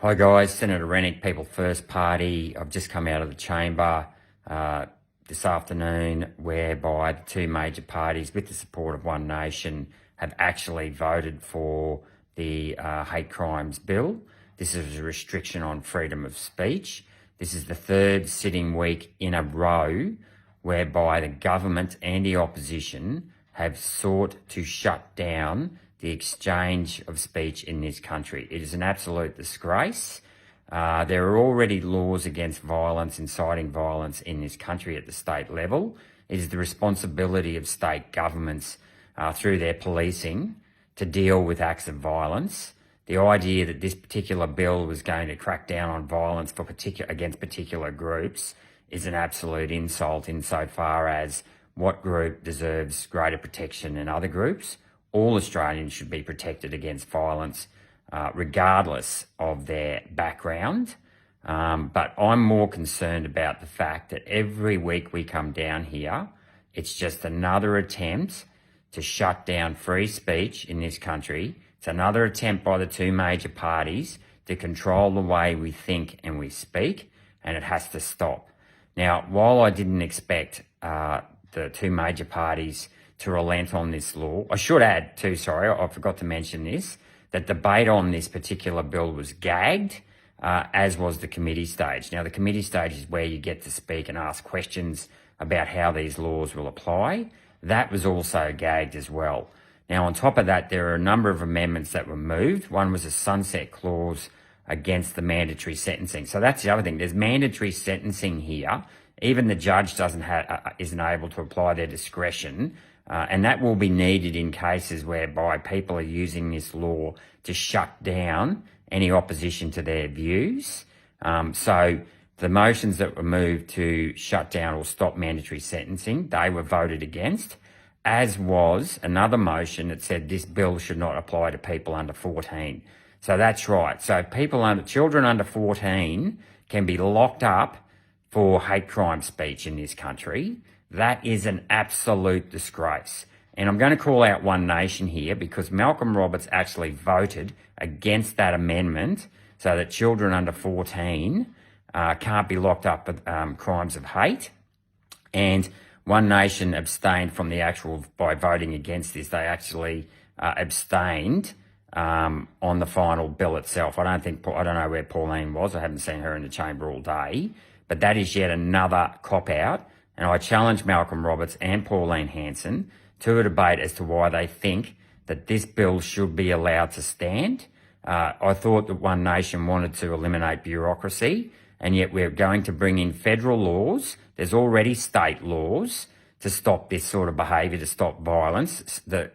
Hi guys, Senator Rennick, People First Party. I've just come out of the chamber this afternoon whereby the two major parties, with the support of One Nation, have actually voted for the hate crimes bill. This is a restriction on freedom of speech. This is the third sitting week in a row whereby the government and the opposition have sought to shut down the exchange of speech in this country. It is an absolute disgrace. There are already laws against violence, inciting violence in this country at the state level. It is the responsibility of state governments through their policing to deal with acts of violence. The idea that this particular bill was going to crack down on violence against particular groups is an absolute insult insofar as what group deserves greater protection than other groups. All Australians should be protected against violence, regardless of their background. But I'm more concerned about the fact that every week we come down here, it's just another attempt to shut down free speech in this country. It's another attempt by the two major parties to control the way we think and we speak, and it has to stop. Now, while I didn't expect the two major parties to relent on this law, I should add too, sorry, I forgot to mention this, that debate on this particular bill was gagged, as was the committee stage. Now, the committee stage is where you get to speak and ask questions about how these laws will apply. That was also gagged as well. Now, on top of that, there are a number of amendments that were moved. One was a sunset clause against the mandatory sentencing. So that's the other thing. There's mandatory sentencing here. Even the judge isn't able to apply their discretion. And that will be needed in cases whereby people are using this law to shut down any opposition to their views. So the motions that were moved to shut down or stop mandatory sentencing, they were voted against, as was another motion that said this bill should not apply to people under 14. So that's right. So children under 14 can be locked up for hate crime speech in this country. That is an absolute disgrace. And I'm going to call out One Nation here because Malcolm Roberts actually voted against that amendment so that children under 14 can't be locked up with crimes of hate. And One Nation abstained from by voting against this. They actually abstained on the final bill itself. I don't know where Pauline was. I haven't seen her in the chamber all day. But that is yet another cop-out. And I challenge Malcolm Roberts and Pauline Hanson to a debate as to why they think that this bill should be allowed to stand. I thought that One Nation wanted to eliminate bureaucracy, and yet we're going to bring in federal laws. There's already state laws to stop this sort of behaviour, to stop violence. The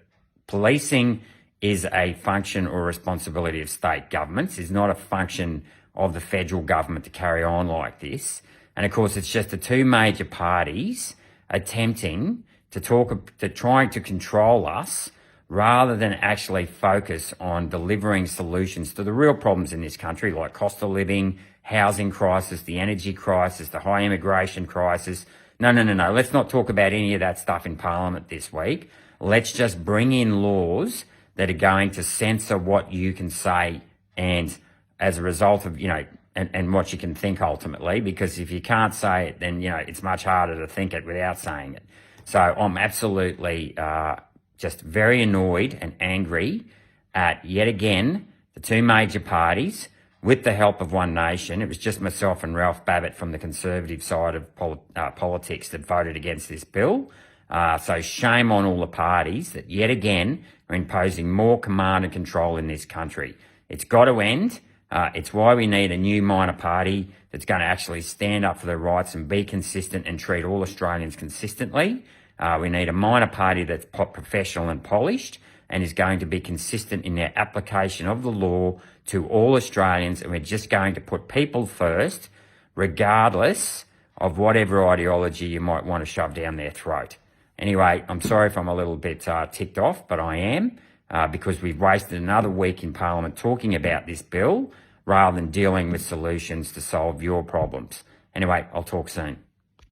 policing is a function or responsibility of state governments. It's not a function of the federal government to carry on like this. And of course, it's just the two major parties attempting trying to control us rather than actually focus on delivering solutions to the real problems in this country, like cost of living, housing crisis, the energy crisis, the high immigration crisis. No. Let's not talk about any of that stuff in Parliament this week. Let's just bring in laws that are going to censor what you can say, and as a result of, and what you can think ultimately, because if you can't say it, then, it's much harder to think it without saying it. So I'm absolutely just very annoyed and angry at, yet again, the two major parties, with the help of One Nation. It was just myself and Ralph Babbitt from the Conservative side of politics that voted against this bill. So shame on all the parties that, yet again, are imposing more command and control in this country. It's got to end. It's why we need a new minor party that's going to actually stand up for their rights and be consistent and treat all Australians consistently. We need a minor party that's professional and polished and is going to be consistent in their application of the law to all Australians. And we're just going to put people first, regardless of whatever ideology you might want to shove down their throat. Anyway, I'm sorry if I'm a little bit ticked off, but I am. Because we've wasted another week in Parliament talking about this bill rather than dealing with solutions to solve your problems. Anyway, I'll talk soon.